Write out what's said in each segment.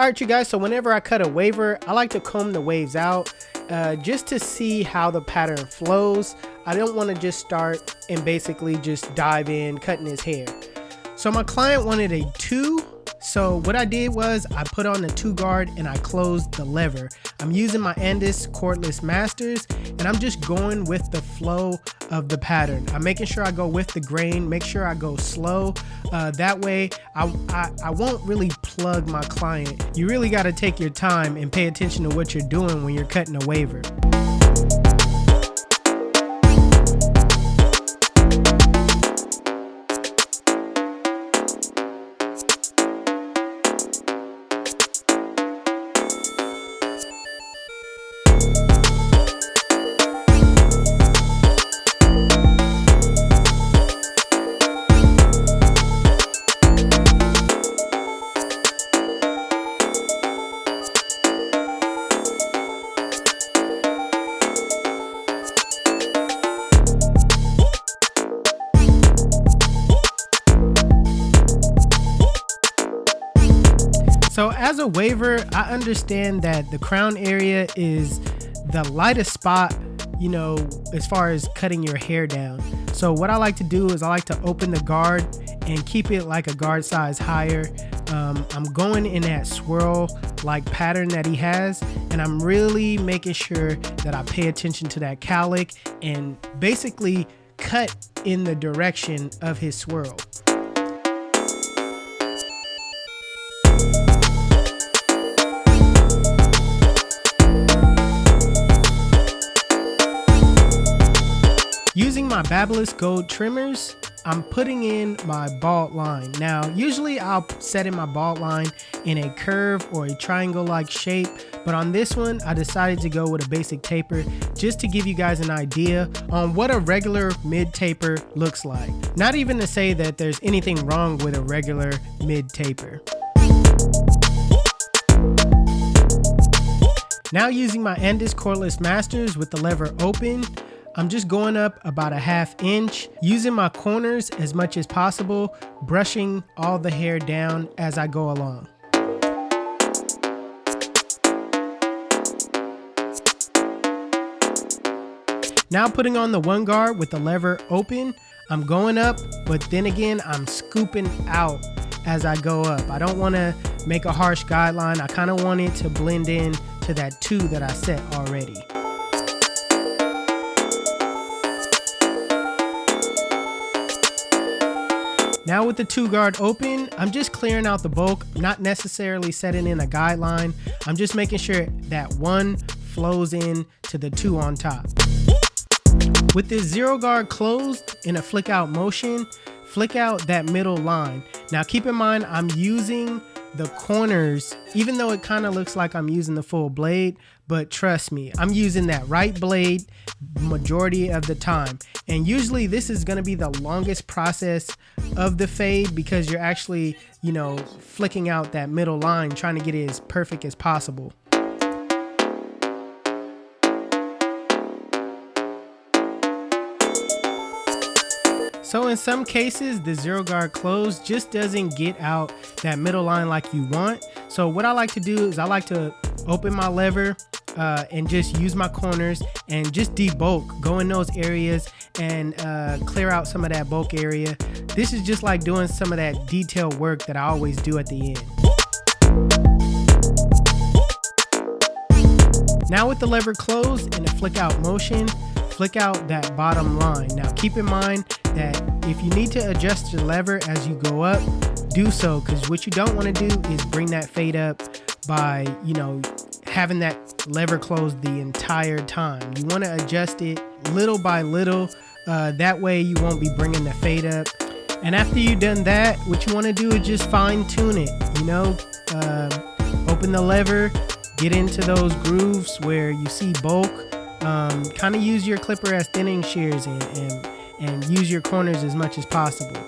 All right, you guys, so whenever I cut a waver, I like to comb the waves out just to see how the pattern flows. I don't want to just start and basically just dive in cutting his hair. So my client wanted a 2. So what I did was I put on the 2 guard and I closed the lever. I'm using my Andis cordless masters and I'm just going with the flow of the pattern. I'm making sure I go with the grain, make sure I go slow. That way I won't really plug my client. You really got to take your time and pay attention to what you're doing when you're cutting a waver. So as a waver, I understand that the crown area is the lightest spot, you know, as far as cutting your hair down. So what I like to do is I like to open the guard and keep it like a guard size higher. I'm going in that swirl like pattern that he has, and I'm really making sure that I pay attention to that cowlick and basically cut in the direction of his swirl. Using my Babyliss Gold trimmers, I'm putting in my bald line. Now, usually I'll set in my bald line in a curve or a triangle-like shape, but on this one, I decided to go with a basic taper just to give you guys an idea on what a regular mid-taper looks like. Not even to say that there's anything wrong with a regular mid-taper. Now using my Andis cordless masters with the lever open, I'm just going up about a 1/2 inch, using my corners as much as possible, brushing all the hair down as I go along. Now putting on the 1 guard with the lever open, I'm going up, but then again, I'm scooping out as I go up. I don't want to make a harsh guideline. I kind of want it to blend in to that 2 that I set already. Now with the 2 guard open, I'm just clearing out the bulk, not necessarily setting in a guideline. I'm just making sure that 1 flows in to the 2 on top. With this 0 guard closed in a flick out motion, flick out that middle line. Now keep in mind, I'm using the corners, even though it kind of looks like I'm using the full blade, but trust me, I'm using that right blade majority of the time. And usually this is going to be the longest process of the fade because you're actually, you know, flicking out that middle line, trying to get it as perfect as possible. So in some cases, the 0 guard close just doesn't get out that middle line like you want. So what I like to do is I like to open my lever and just use my corners and just debulk, go in those areas and clear out some of that bulk area. This is just like doing some of that detail work that I always do at the end. Now with the lever closed in a flick out motion, flick out that bottom line. Now keep in mind that if you need to adjust your lever as you go up, do so, because what you don't want to do is bring that fade up by, you know, having that lever closed the entire time. You want to adjust it little by little, that way you won't be bringing the fade up. And after you've done that, what you want to do is just fine tune it, you know, open the lever, get into those grooves where you see bulk, kind of use your clipper as thinning shears and use your corners as much as possible.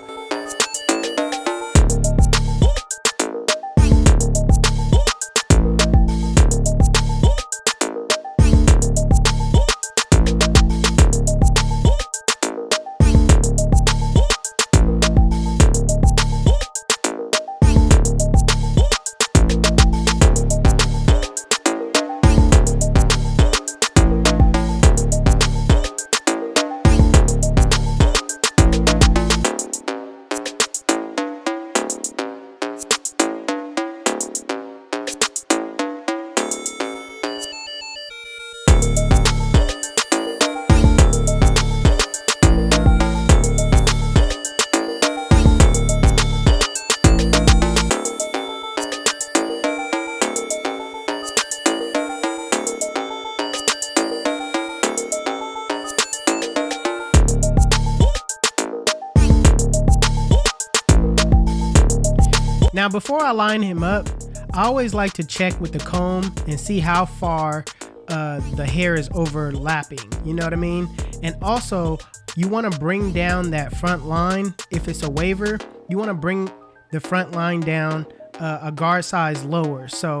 Now, before I line him up, I always like to check with the comb and see how far the hair is overlapping. You know what I mean? And also, you want to bring down that front line. If it's a waver, you want to bring the front line down a guard size lower. So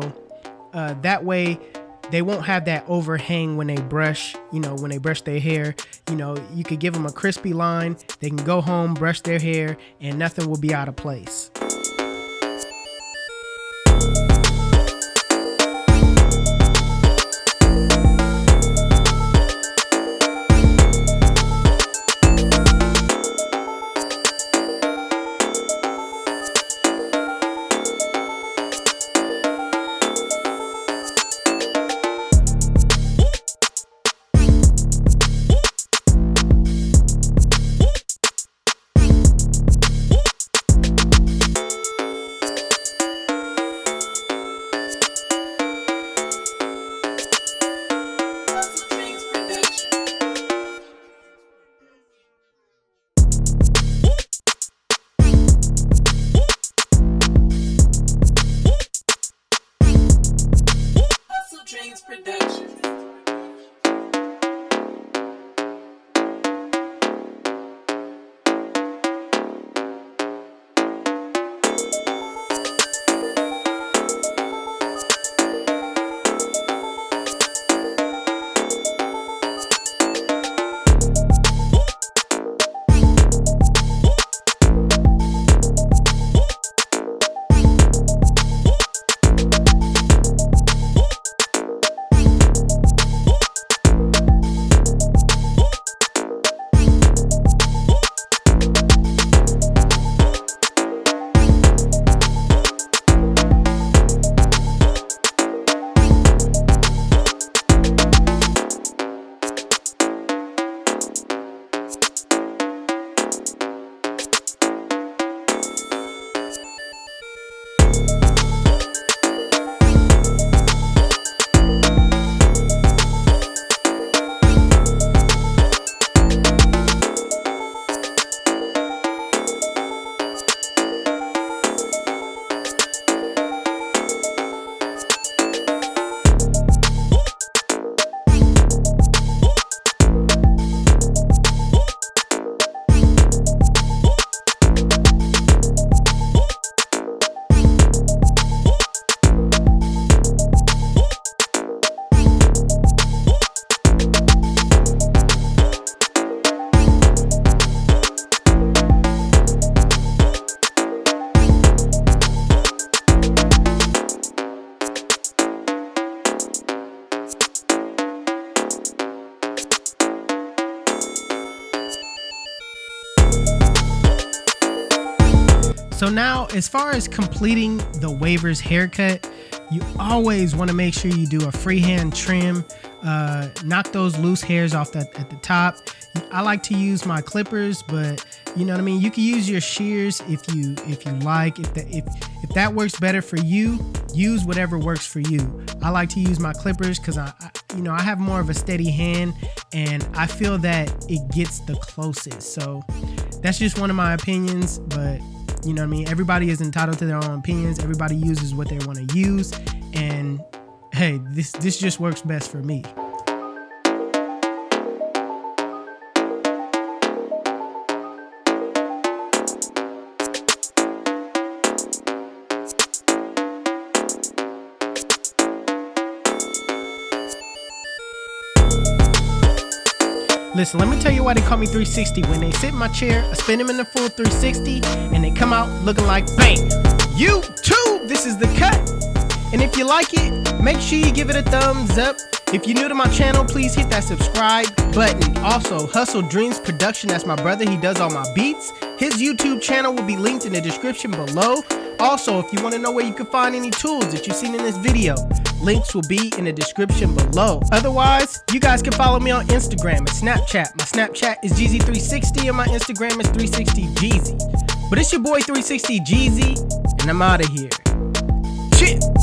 that way they won't have that overhang when they brush, when they brush their hair. You could give them a crispy line. They can go home, brush their hair, and nothing will be out of place. Production. So now, as far as completing the waver's haircut, you always want to make sure you do a freehand trim. Knock those loose hairs off at the top. I like to use my clippers, but you know what I mean. You can use your shears if you like. If that works better for you, use whatever works for you. I like to use my clippers because I have more of a steady hand, and I feel that it gets the closest. So that's just one of my opinions, but you know what I mean? Everybody is entitled to their own opinions. Everybody uses what they want to use. And hey, this just works best for me. Listen, let me tell you why they call me 360. When they sit in my chair, I spin them in the full 360, and they come out looking like bang. YouTube, this is the cut. And if you like it, make sure you give it a thumbs up. If you're new to my channel, please hit that subscribe button. Also, HustleDreamProduction, that's my brother. He does all my beats. His YouTube channel will be linked in the description below. Also, if you want to know where you can find any tools that you've seen in this video, links will be in the description below. Otherwise, you guys can follow me on Instagram and Snapchat. My Snapchat is Jeezy360 and my Instagram is 360Jeezy. But it's your boy 360Jeezy, and I'm out of here. Shit.